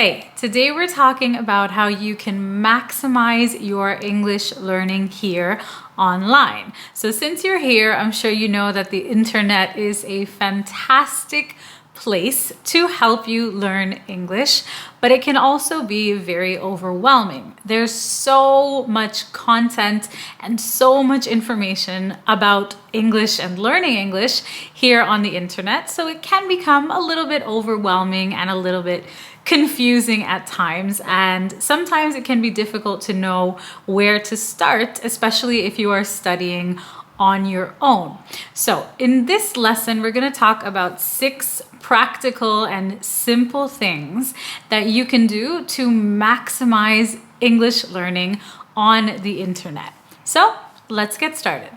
Hey, today we're talking about how you can maximize your English learning here online. So since you're here, I'm sure you know that the internet is a fantastic place to help you learn English, but it can also be very overwhelming. There's so much content and so much information about English and learning English here on the internet, so it can become a little bit overwhelming and a little bit confusing at times, and sometimes it can be difficult to know where to start, especially if you are studying on your own. So in this lesson, we're going to talk about 6 practical and simple things that you can do to maximize English learning on the internet. So let's get started.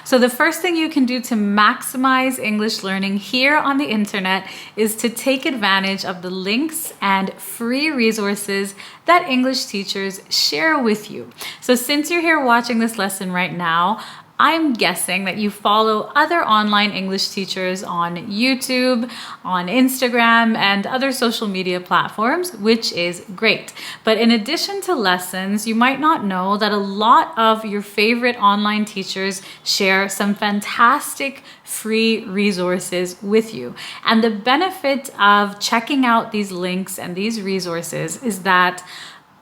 So the first thing you can do to maximize English learning here on the internet is to take advantage of the links and free resources that English teachers share with you. So since you're here watching this lesson right now, I'm guessing that you follow other online English teachers on YouTube, on Instagram, and other social media platforms, which is great. But in addition to lessons, you might not know that a lot of your favorite online teachers share some fantastic free resources with you. And the benefit of checking out these links and these resources is that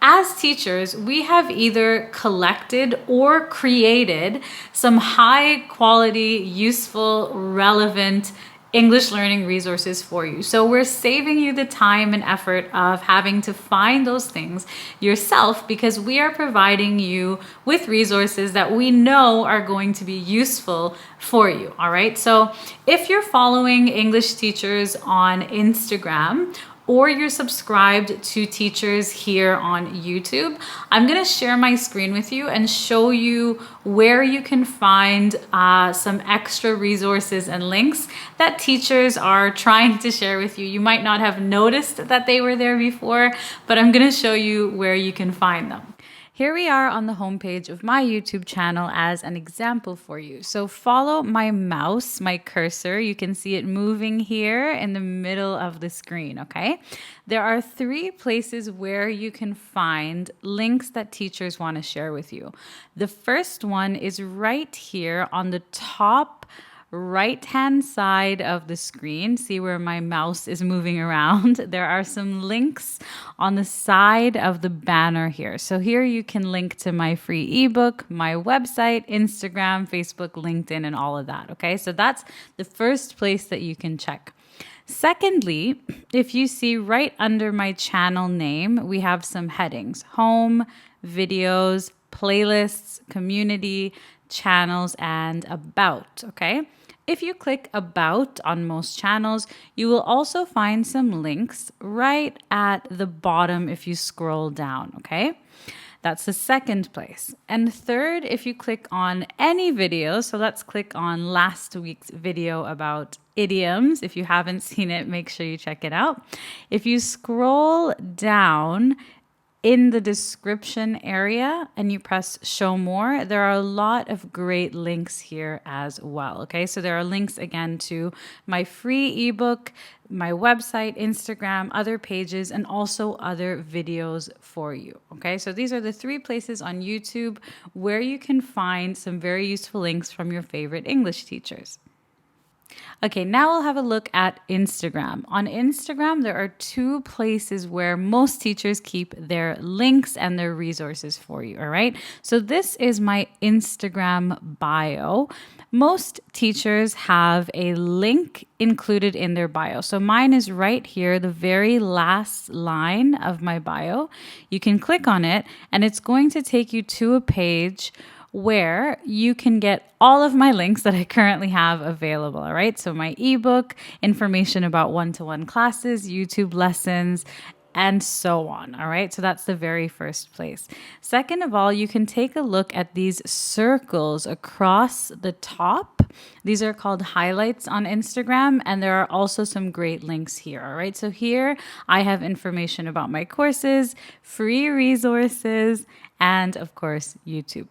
as teachers, we have either collected or created some high quality, useful, relevant English learning resources for you. So we're saving you the time and effort of having to find those things yourself because we are providing you with resources that we know are going to be useful for you. All right. So if you're following English teachers on Instagram, or you're subscribed to teachers here on YouTube, I'm gonna share my screen with you and show you where you can find some extra resources and links that teachers are trying to share with you. You might not have noticed that they were there before, but I'm gonna show you where you can find them. Here we are on the homepage of my YouTube channel as an example for you. So follow my mouse, my cursor. You can see it moving here in the middle of the screen, okay? There are 3 places where you can find links that teachers want to share with you. The first one is right here on the top right-hand side of the screen. See where my mouse is moving around? There are some links on the side of the banner here. So here you can link to my free ebook, my website, Instagram, Facebook, LinkedIn, and all of that. Okay, so that's the first place that you can check. Secondly, if you see right under my channel name, we have some headings: home, videos, playlists, community, channels, and about. Okay. If you click about on most channels, you will also find some links right at the bottom if you scroll down, okay? That's the second place. And third, if you click on any video, so let's click on last week's video about idioms. If you haven't seen it, make sure you check it out. If you scroll down in the description area and you press show more, there are a lot of great links here as well. Okay, so there are links again to my free ebook, my website, Instagram, other pages, and also other videos for you. Okay, so these are the 3 places on YouTube where you can find some very useful links from your favorite English teachers. Okay, now we'll have a look at Instagram. On Instagram, there are 2 places where most teachers keep their links and their resources for you, all right? So this is my Instagram bio. Most teachers have a link included in their bio. So mine is right here, the very last line of my bio. You can click on it and it's going to take you to a page where you can get all of my links that I currently have available, all right? So my ebook, information about one-to-one classes, YouTube lessons, and so on, all right? So that's the very first place. Second of all, you can take a look at these circles across the top. These are called highlights on Instagram, and there are also some great links here, all right? So here I have information about my courses, free resources, and of course, YouTube.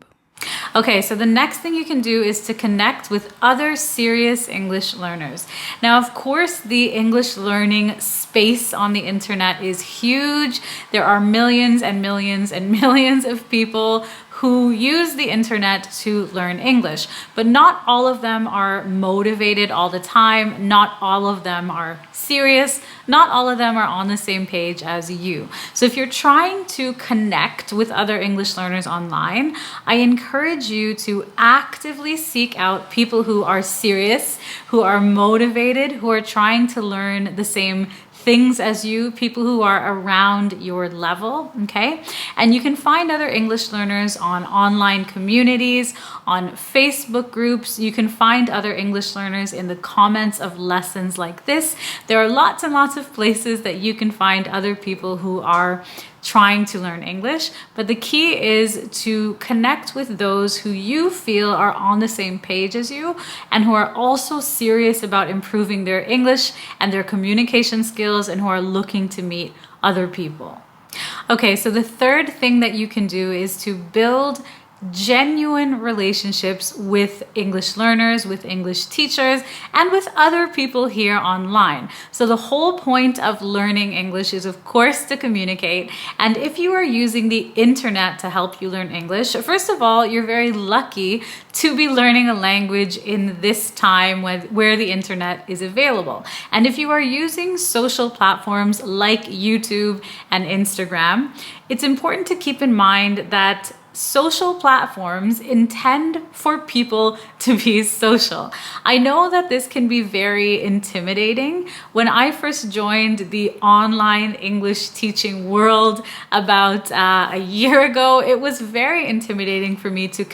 Okay, so the next thing you can do is to connect with other serious English learners. Now, of course, the English learning space on the internet is huge. There are millions and millions and millions of people who use the internet to learn English, but not all of them are motivated all the time. Not all of them are serious. Not all of them are on the same page as you. So if you're trying to connect with other English learners online, I encourage you to actively seek out people who are serious, who are motivated, who are trying to learn the same things as you, people who are around your level, okay? And you can find other English learners on online communities, on Facebook groups. You can find other English learners in the comments of lessons like this. There are lots and lots of places that you can find other people who are trying to learn English, but the key is to connect with those who you feel are on the same page as you and who are also serious about improving their English and their communication skills and who are looking to meet other people. Okay, so the third thing that you can do is to build genuine relationships with English learners, with English teachers, and with other people here online. So the whole point of learning English is, of course, to communicate. And if you are using the internet to help you learn English, first of all, you're very lucky to be learning a language in this time where the internet is available. And if you are using social platforms like YouTube and Instagram, it's important to keep in mind that social platforms intend for people to be social. I know that this can be very intimidating. When I first joined the online English teaching world about a year ago, it was very intimidating for me to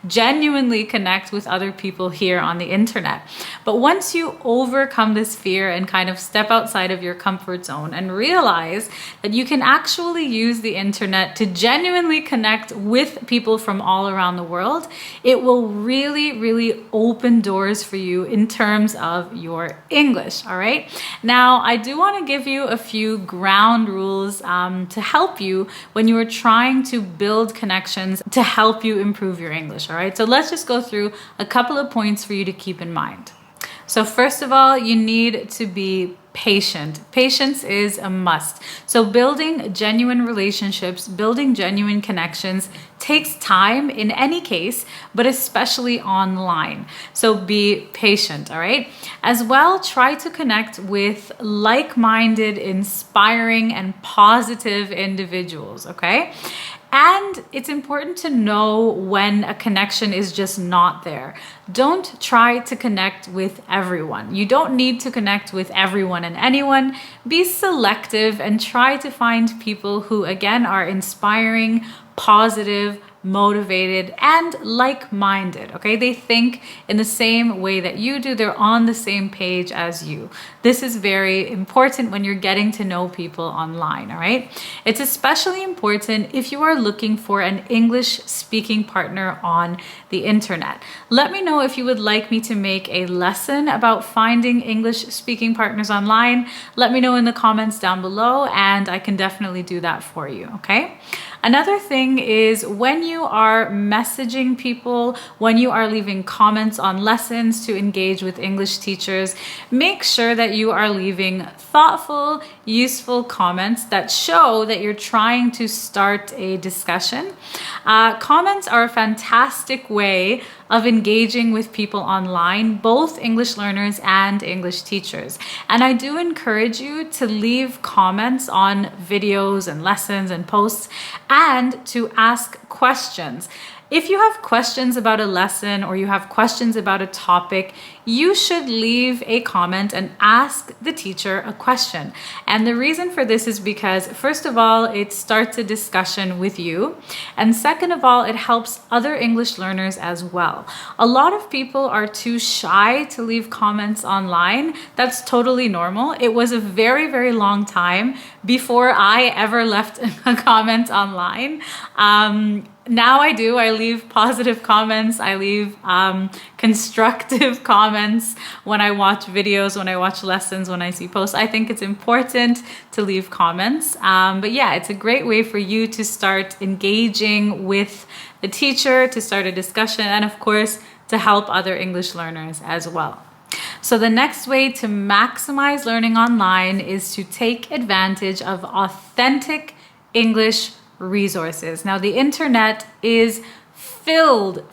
genuinely connect with other people here on the internet. But once you overcome this fear and kind of step outside of your comfort zone and realize that you can actually use the internet to genuinely connect with people from all around the world, it will really, really open doors for you in terms of your English, all right? Now, I do want to give you a few ground rules to help you when you are trying to build connections to help you improve your English, all right? So let's just go through a couple of points for you to keep in mind. So first of all, you need to be patient. Patience is a must. So building genuine relationships, building genuine connections takes time in any case, but especially online. So be patient, all right? As well, try to connect with like-minded, inspiring, and positive individuals, okay? And it's important to know when a connection is just not there. Don't try to connect with everyone. You don't need to connect with everyone and anyone. Be selective and try to find people who, again, are inspiring, positive, motivated, and like-minded, okay? They think in the same way that you do. They're on the same page as you. This is very important when you're getting to know people online, all right? It's especially important if you are looking for an English-speaking partner on the internet. Let me know if you would like me to make a lesson about finding English-speaking partners online. Let me know in the comments down below, and I can definitely do that for you, okay? Another thing is when you are messaging people, when you are leaving comments on lessons to engage with English teachers, make sure that you are leaving thoughtful, useful comments that show that you're trying to start a discussion. Comments are a fantastic way of engaging with people online, both English learners and English teachers. And I do encourage you to leave comments on videos and lessons and posts and to ask questions. If you have questions about a lesson or you have questions about a topic, you should leave a comment and ask the teacher a question. And the reason for this is because, first of all, it starts a discussion with you. And second of all, it helps other English learners as well. A lot of people are too shy to leave comments online. That's totally normal. It was a very, very long time before I ever left a comment online. now I do. I leave positive comments. I leave constructive comments when I watch videos, when I watch lessons, when I see posts. I think it's important to leave comments. But yeah, it's a great way for you to start engaging with the teacher, to start a discussion, and of course, to help other English learners as well. So the next way to maximize learning online is to take advantage of authentic English resources. Now, the internet is filled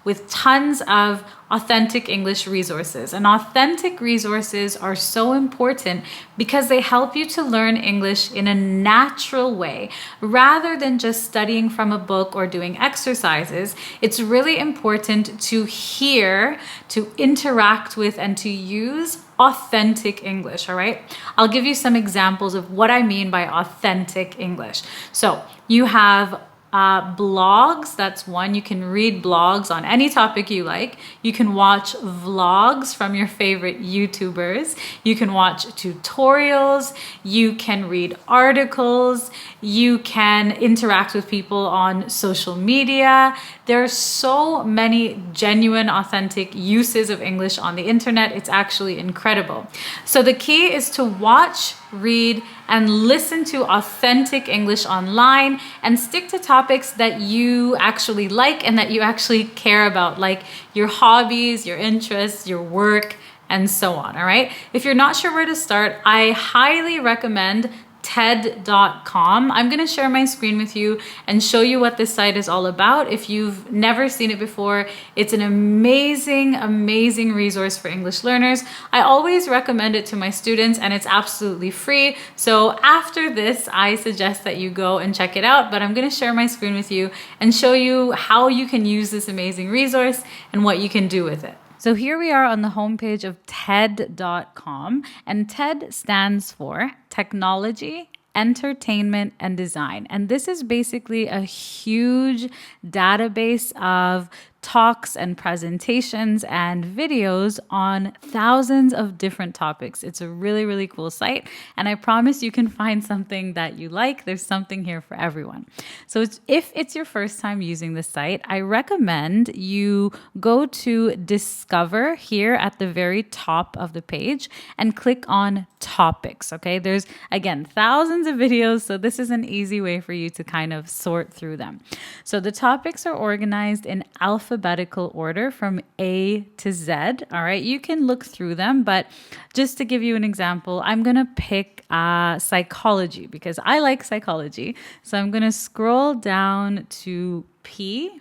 with tons of authentic English resources. And authentic resources are so important because they help you to learn English in a natural way. Rather than just studying from a book or doing exercises, it's really important to hear, to interact with, and to use authentic English, all right? I'll give you some examples of what I mean by authentic English. So you have blogs, that's one. You can read blogs on any topic you like. You can watch vlogs from your favorite YouTubers. You can watch tutorials. You can read articles. You can interact with people on social media. There are so many genuine, authentic uses of English on the internet. It's actually incredible. So the key is to watch, read, and listen to authentic English online and stick to topics that you actually like and that you actually care about, like your hobbies, your interests, your work, and so on, all right? If you're not sure where to start, I highly recommend TED.com. I'm going to share my screen with you and show you what this site is all about. If you've never seen it before, it's an amazing resource for English learners. I always recommend it to my students and it's absolutely free. So after this, I suggest that you go and check it out, but I'm going to share my screen with you and show you how you can use this amazing resource and what you can do with it. So here we are on the homepage of TED.com, and TED stands for Technology, Entertainment, and Design. And this is basically a huge database of talks and presentations and videos on thousands of different topics. It's a really cool site, and I promise you can find something that you like. There's something here for everyone. So if it's your first time using the site, I recommend you go to Discover here at the very top of the page and click on Topics, okay? There's, again, thousands of videos, so this is an easy way for you to kind of sort through them. So the topics are organized in alphabetical order from A to Z, all right? You can look through them, but just to give you an example, I'm going to pick psychology because I like psychology. So I'm going to scroll down to P,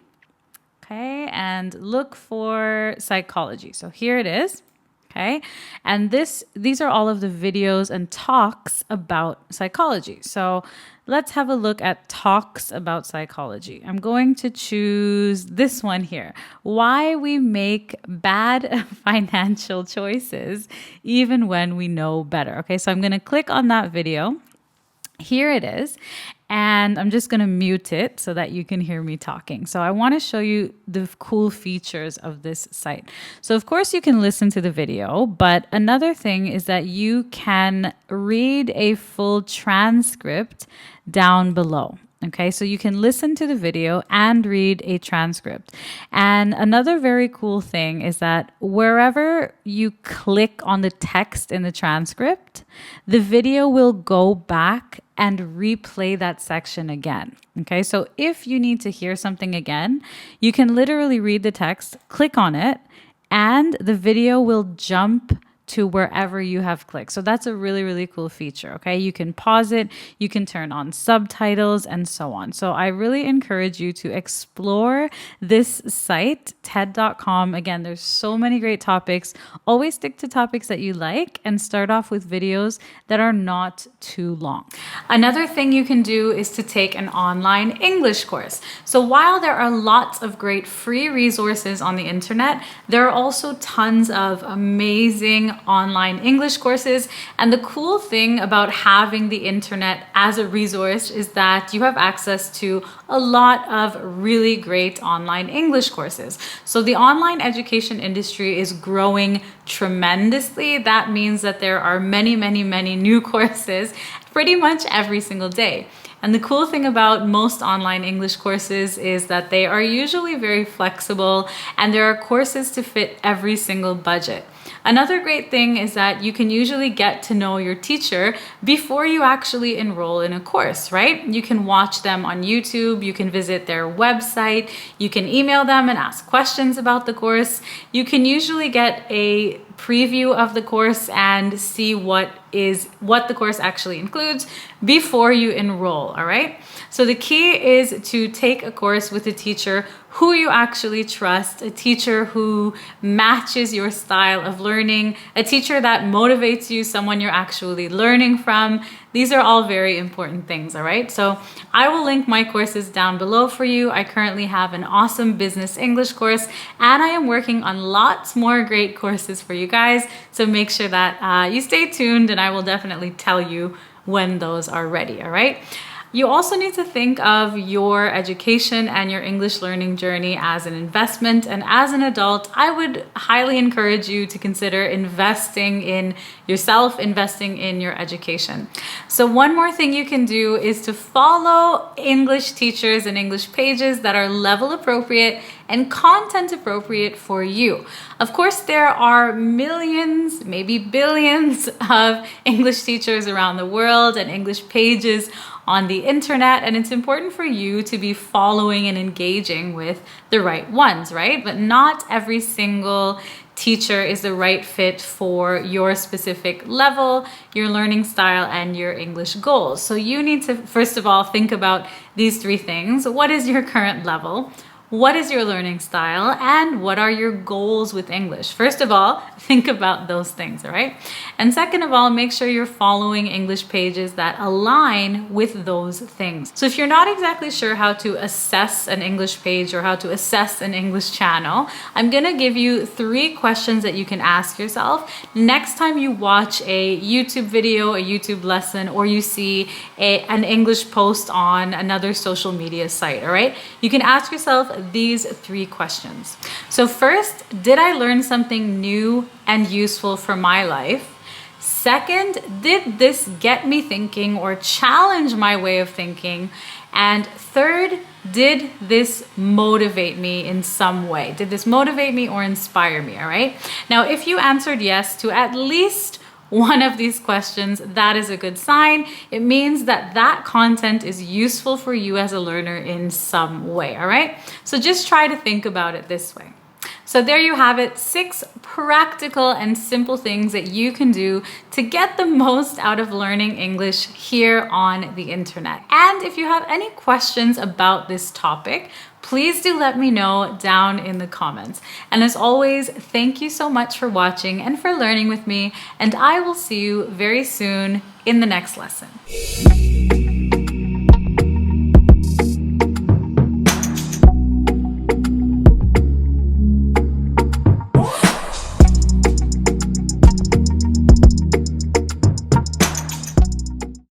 okay, and look for psychology. So here it is. Okay. And these are all of the videos and talks about psychology. So let's have a look at talks about psychology. I'm going to choose this one here. Why we make bad financial choices even when we know better. Okay. So I'm going to click on that video. Here it is. And I'm just going to mute it so that you can hear me talking. So I want to show you the cool features of this site. So of course you can listen to the video, but another thing is that you can read a full transcript down below. Okay, so you can listen to the video and read a transcript. And another very cool thing is that wherever you click on the text in the transcript, the video will go back and replay that section again. Okay, so if you need to hear something again, you can literally read the text, click on it, and the video will jump to wherever you have clicked. So that's a really cool feature, okay? You can pause it, you can turn on subtitles, and so on. So I really encourage you to explore this site, TED.com. Again, there's so many great topics. Always stick to topics that you like and start off with videos that are not too long. Another thing you can do is to take an online English course. So while there are lots of great free resources on the internet, there are also tons of amazing online English courses. And the cool thing about having the internet as a resource is that you have access to a lot of really great online English courses. So the online education industry is growing tremendously. That means that there are many new courses pretty much every single day. And the cool thing about most online English courses is that they are usually very flexible and there are courses to fit every single budget. Another great thing is that you can usually get to know your teacher before you actually enroll in a course, right? You can watch them on YouTube, you can visit their website, you can email them and ask questions about the course. You can usually get a preview of the course and see what the course actually includes before you enroll, all right? So the key is to take a course with a teacher who you actually trust, a teacher who matches your style of learning, a teacher that motivates you, someone you're actually learning from. These are all very important things, all right? So I will link my courses down below for you. I currently have an awesome business English course, and I am working on lots more great courses for you guys. So make sure that you stay tuned, and I will definitely tell you when those are ready, all right? You also need to think of your education and your English learning journey as an investment. And as an adult, I would highly encourage you to consider investing in yourself, investing in your education. So one more thing you can do is to follow English teachers and English pages that are level appropriate and content appropriate for you. Of course, there are millions, maybe billions of English teachers around the world and English pages on the internet, and it's important for you to be following and engaging with the right ones, right? But not every single teacher is the right fit for your specific level, your learning style, and your English goals. So you need to, first of all, think about these three things. What is your current level? What is your learning style? And what are your goals with English? First of all, think about those things, all right? And second of all, make sure you're following English pages that align with those things. So if you're not exactly sure how to assess an English page or how to assess an English channel, I'm gonna give you 3 questions that you can ask yourself next time you watch a YouTube video, a YouTube lesson, or you see an English post on another social media site, all right? You can ask yourself these 3 questions. So first, did I learn something new and useful for my life? Second, did this get me thinking or challenge my way of thinking? And third, did this motivate me in some way? Did this motivate me or inspire me, all right? Now, if you answered yes to at least one of these questions, that is a good sign. It means that that content is useful for you as a learner in some way, all right? So just try to think about it this way. So there you have it, 6 practical and simple things that you can do to get the most out of learning English here on the internet. And if you have any questions about this topic, please do let me know down in the comments. And as always, thank you so much for watching and for learning with me, and I will see you very soon in the next lesson.